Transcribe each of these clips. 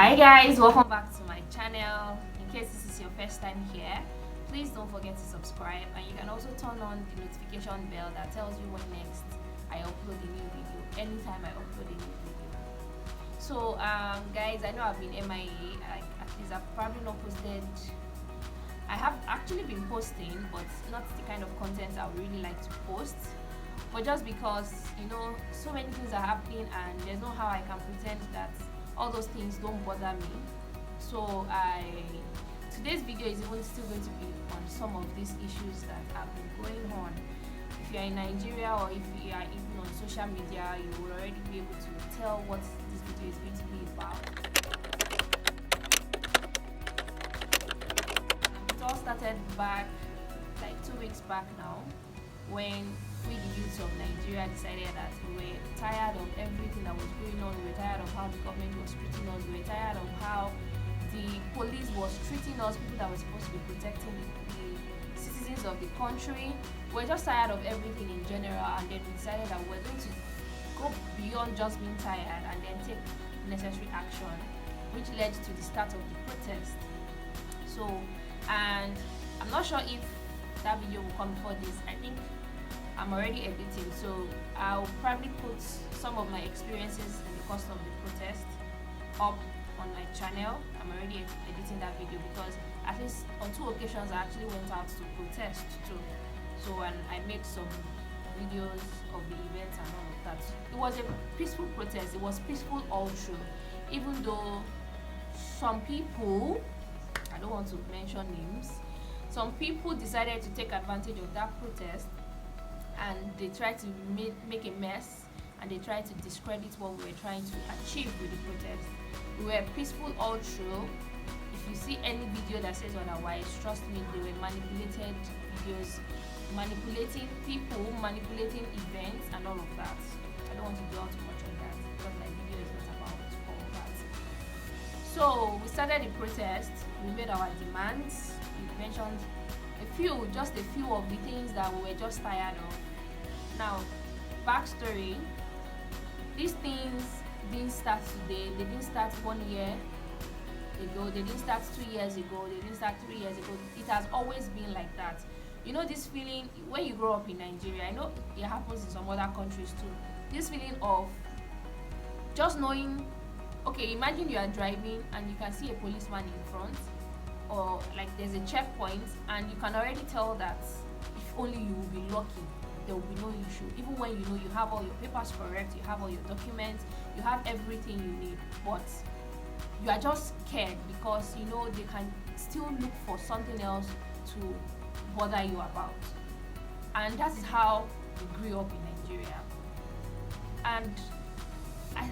Hi guys, welcome back to my channel. In case this is your first time here, please don't forget to subscribe, and you can also turn on the notification bell that tells you when next I upload a new video, anytime I upload a new video. So guys, I know I've been MIA, at least I've probably not posted. I have actually been posting, but not the kind of content I would really like to post. But just because, so many things are happening and there's no how I can pretend that all those things don't bother me. So today's video is even still going to be on some of these issues that have been going on. If you're in Nigeria or if you are even on social media, you will already be able to tell what this video is going to be about. It all started back like 2 weeks back now, when we the youths of Nigeria decided that we were tired of everything that was going on. We were tired of how the government was treating us. We were tired of how the police was treating us, people that were supposed to be protecting the citizens of the country. We're just tired of everything in general, and then we decided that we're going to go beyond just being tired and then take necessary action, which led to the start of the protest. So, and I'm not sure if that video will come before this. I think I'm already editing, so I'll probably put some of my experiences in the course of the protest up on my channel. I'm already editing that video because at least on 2 occasions I actually went out to protest too. So, and I made some videos of the events and all of that. It was a peaceful protest. It was peaceful all through, even though some people, I don't want to mention names, some people decided to take advantage of that protest, and they tried to make a mess, and they tried to discredit what we were trying to achieve with the protest. We were peaceful all through. If you see any video that says otherwise, trust me, they were manipulated videos, manipulating people, manipulating events and all of that. I don't want to dwell too much on that because my video is not about all of that. So we started the protest, we made our demands, we mentioned just a few of the things that we were just tired of. Now, backstory, these things didn't start today, they didn't start 1 year ago, they didn't start 2 years ago, they didn't start 3 years ago. It has always been like that. You know, this feeling when you grow up in Nigeria, I know it happens in some other countries too, this feeling of just knowing, okay, imagine you are driving and you can see a policeman in front, or like there's a checkpoint, and you can already tell that if only you will be lucky, there will be no issue. Even when you know you have all your papers correct, you have all your documents, you have everything you need, but you are just scared because you know they can still look for something else to bother you about. And that is how we grew up in Nigeria. And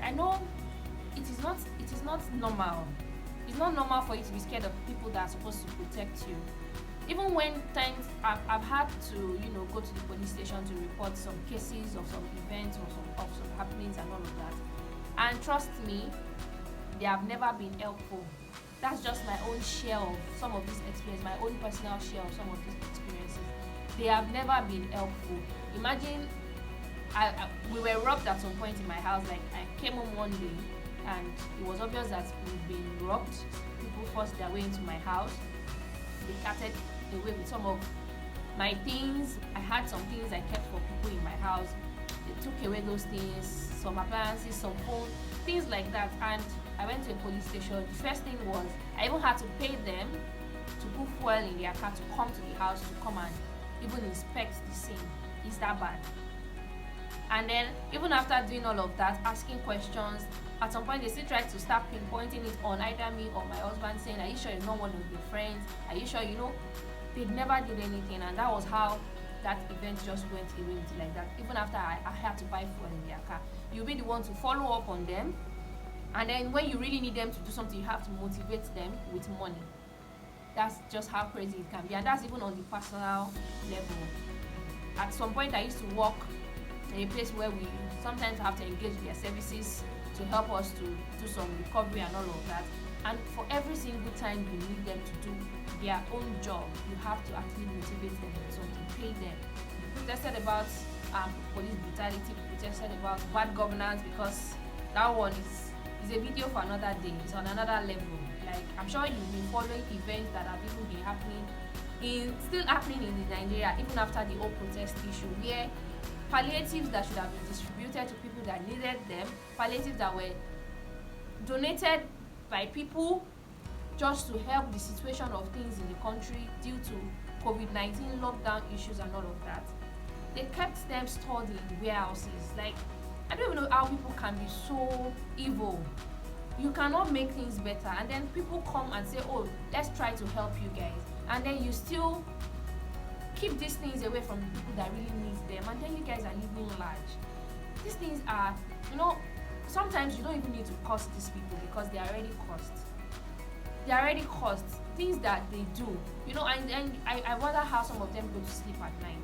I know it is not normal. It's not normal for you to be scared of people that are supposed to protect you. Even when times I've had to, go to the police station to report some cases of some events or some happenings and all of that. And trust me, they have never been helpful. That's just my own share of some of this experience, my own personal share of some of these experiences. They have never been helpful. Imagine, we were robbed at some point in my house. Like, I came home one day, and it was obvious that we've been robbed. People forced their way into my house. They carted away with some of my things. I had some things I kept for people in my house. They took away those things, some appliances, some phone, things like that. And I went to a police station. The first thing was, I even had to pay them to put fuel in their car to come to the house to come and even inspect the scene. It's that bad. And then, even after doing all of that, asking questions, at some point they still tried to start pinpointing it on either me or my husband, saying, are you sure you're not one of your friends? Are you sure? They never did anything, and that was how that event just went away like that. Even after I had to buy fuel in their car, you'll be the one to follow up on them, and then when you really need them to do something, you have to motivate them with money. That's just how crazy it can be, and that's even on the personal level. At some point, I used to work in a place where we sometimes have to engage their services to help us to do some recovery and all of that. And for every single time you need them to do their own job, you have to actually motivate them with something, pay them. We protested about police brutality, we protested about bad governance, because that one is It's a video for another day. It's on another level. Like, I'm sure you've been following events that have even been still happening in Nigeria, even after the whole protest issue, where palliatives that should have been distributed to people that needed them, palliatives that were donated by people just to help the situation of things in the country due to COVID-19 lockdown issues and all of that, they kept them stored in warehouses. Like, I don't even know how people can be so evil. You cannot make things better, and then people come and say, oh, let's try to help you guys, and then you still keep these things away from the people that really need them, and then you guys are living large. These things are, sometimes you don't even need to cost these people because they are already cost. They are already cost. Things that they do, and I wonder how some of them go to sleep at night.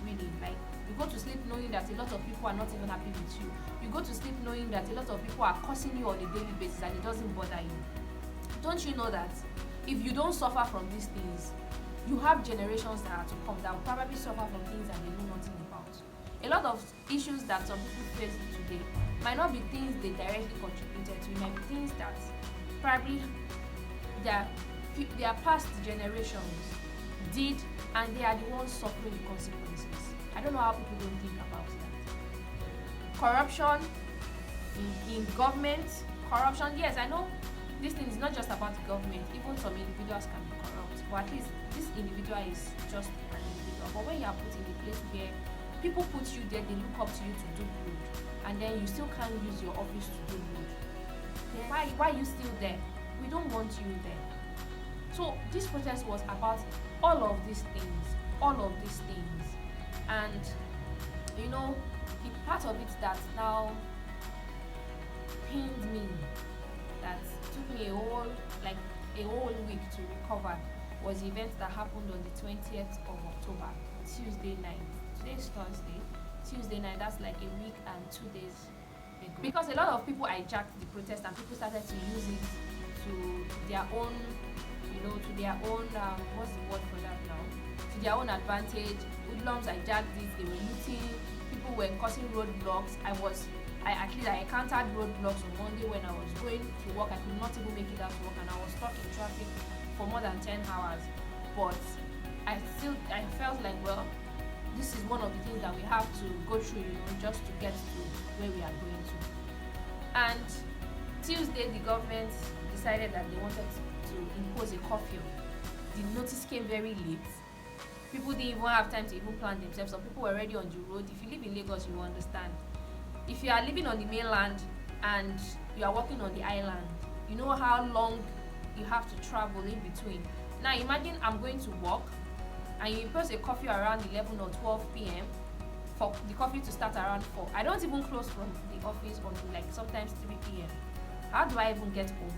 Really, like, you go to sleep knowing that a lot of people are not even happy with you. You go to sleep knowing that a lot of people are cursing you on a daily basis and it doesn't bother you. Don't you know that if you don't suffer from these things, you have generations that are to come that will probably suffer from things that they know nothing about. A lot of issues that some people face today might not be things they directly contributed to. It might be things that probably their past generations did, and they are the ones suffering the consequences. I don't know how people don't think about that. Corruption in government, yes, I know this thing is not just about the government. Even some individuals can be corrupt, but at least this individual is just an individual. But when you are put in a place where people put you there, they look up to you to do good, and then you still can't use your office to do good, then why are you still there? We don't want you there. So this protest was about all of these things, and the part of it that now pained me, that took me a whole week to recover, was the event that happened on the 20th of October, Tuesday night. Today is Thursday. Tuesday night, that's like a week and 2 days ago. Because a lot of people hijacked the protest and people started to use it to their own, what's the word for that now? To their own advantage. Hoodlums hijacked it, they were looting, people were causing roadblocks. I encountered roadblocks on Monday when I was going to work. I could not even make it out to work, and I was stuck in traffic for more than 10 hours. But I felt like, well, this is one of the things that we have to go through, just to get to where we are going to. And Tuesday, the government decided that they wanted to impose a curfew. The notice came very late. People didn't even have time to even plan themselves. Some people were already on the road. If you live in Lagos, you will understand. If you are living on the mainland and you are working on the island, you know how long you have to travel in between. Now imagine I'm going to work and you impose a curfew around 11 or 12 p.m. for the curfew to start around 4. I don't even close from the office until like sometimes 3 p.m. How do I even get home?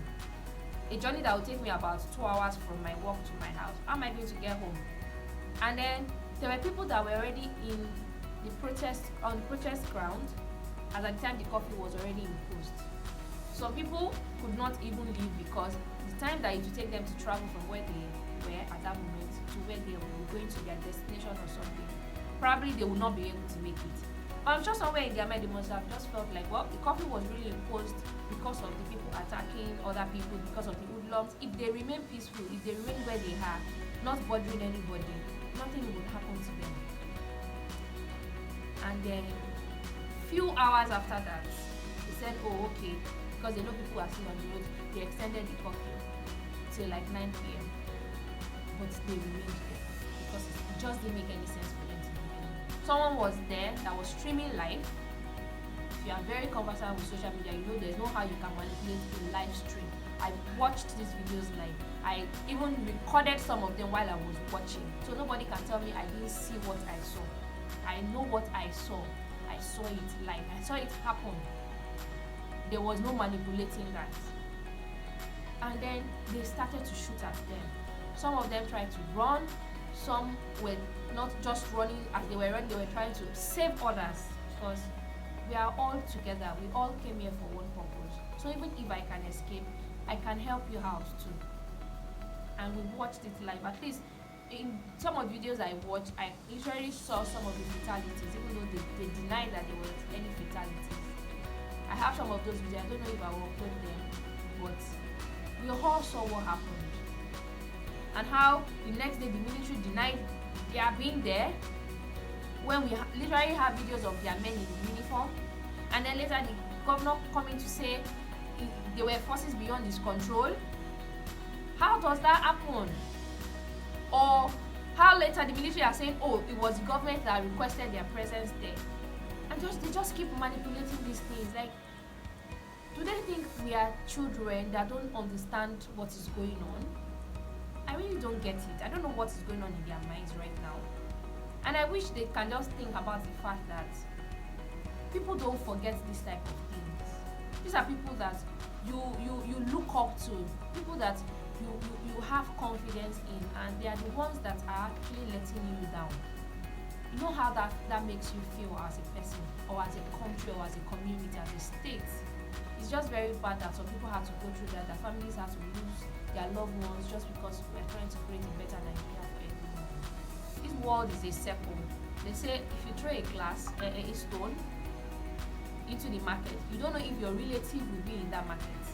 A journey that will take me about 2 hours from my work to my house. How am I going to get home? And then there were people that were already on the protest ground as at the time the curfew was already imposed. Some people could not even leave because the time that it would take them to travel from where they were at that moment to where they were going to their destination or something, probably they would not be able to make it. I'm sure somewhere in their mind they must have just felt like, well, the curfew was really imposed because of the people attacking other people, because of the hoodlums. If they remain peaceful, if they remain where they are, not bothering anybody, nothing would happen to them. And then few hours after that, they said, oh, okay, because they know people are still on the road, they extended the curfew till like 9 p.m. But they remained there because it just didn't make any sense for them to be there. Someone was there that was streaming live. If you are very conversant with social media, you know there's no how you can manipulate a live stream. I watched these videos live. I even recorded some of them while I was watching. So nobody can tell me I didn't see what I saw. I know what I saw. I saw it live. I saw it happen. There was no manipulating that. And then they started to shoot at them. Some of them tried to run. Some were not just running. As they were running, they were trying to save others, because we are all together. We all came here for one purpose. So even if I can escape, I can help you out too. And we watched it live. At least in some of the videos I watched, I literally saw some of the fatalities, even though they denied that there was any fatalities. I have some of those videos. I don't know if I will upload them, but we all saw what happened and how the next day the military denied their being there when we literally have videos of their men in uniform, and then later the governor coming to say there were forces beyond his control. How does that happen? Or how later the military are saying, oh, it was the government that requested their presence there, and they just keep manipulating these things. Like, do they think we are children that don't understand what is going on? I really don't get it. I don't know what is going on in their minds right now. And I wish they can just think about the fact that people don't forget this type of things. These are people that you look up to, people that you have confidence in, and they are the ones that are actually letting you down. You know how that makes you feel as a person, or as a country, or as a community, as a state. It's just very bad that some people have to go through that families have to lose their loved ones just because we're trying to create a better Nigeria for everyone. This world is a circle. They say if you throw a stone into the market, you don't know if your relative will be in that market,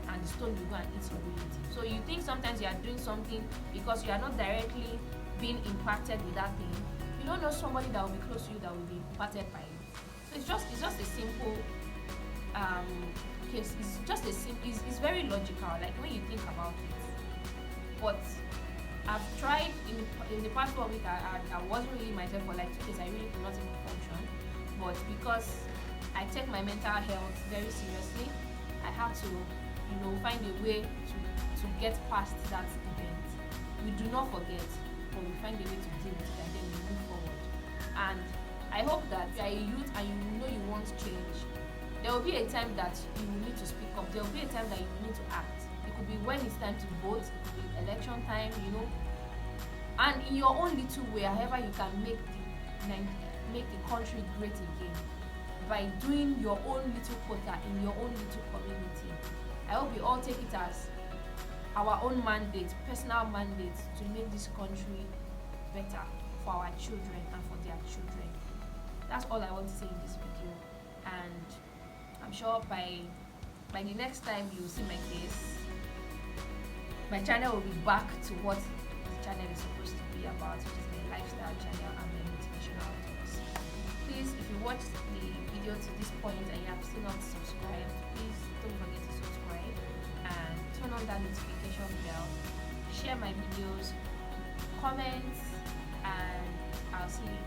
and the stone will go and eat your relative. So you think sometimes you are doing something because you are not directly being impacted with that thing. You don't know somebody that will be close to you that will be impacted by it. So it's just a simple case. It's very logical, like when you think about it. But I've tried in the past 1 week. I wasn't really myself for like 2 days. I really could not even function. But because I take my mental health very seriously, I had to, find a way to get past that event. We do not forget, but we find a way to deal with it, and then we move forward. And I hope that you are a youth and you know you want change. There will be a time that you will need to speak up. There will be a time that you will need to act. It could be when it's time to vote, it could be election time, And in your own little way, however you can make the country great again, by doing your own little quota in your own little community. I hope we all take it as our own mandate, personal mandate, to make this country better for our children and for their children. That's all I want to say in this video, and I'm sure by the next time you see my face, my channel will be back to what the channel is supposed to be about, which is my lifestyle channel and my motivational talks. Please, if you watched the video to this point and you have still not subscribed, please don't forget to subscribe and turn on that notification bell. Share my videos, comment, and I'll see you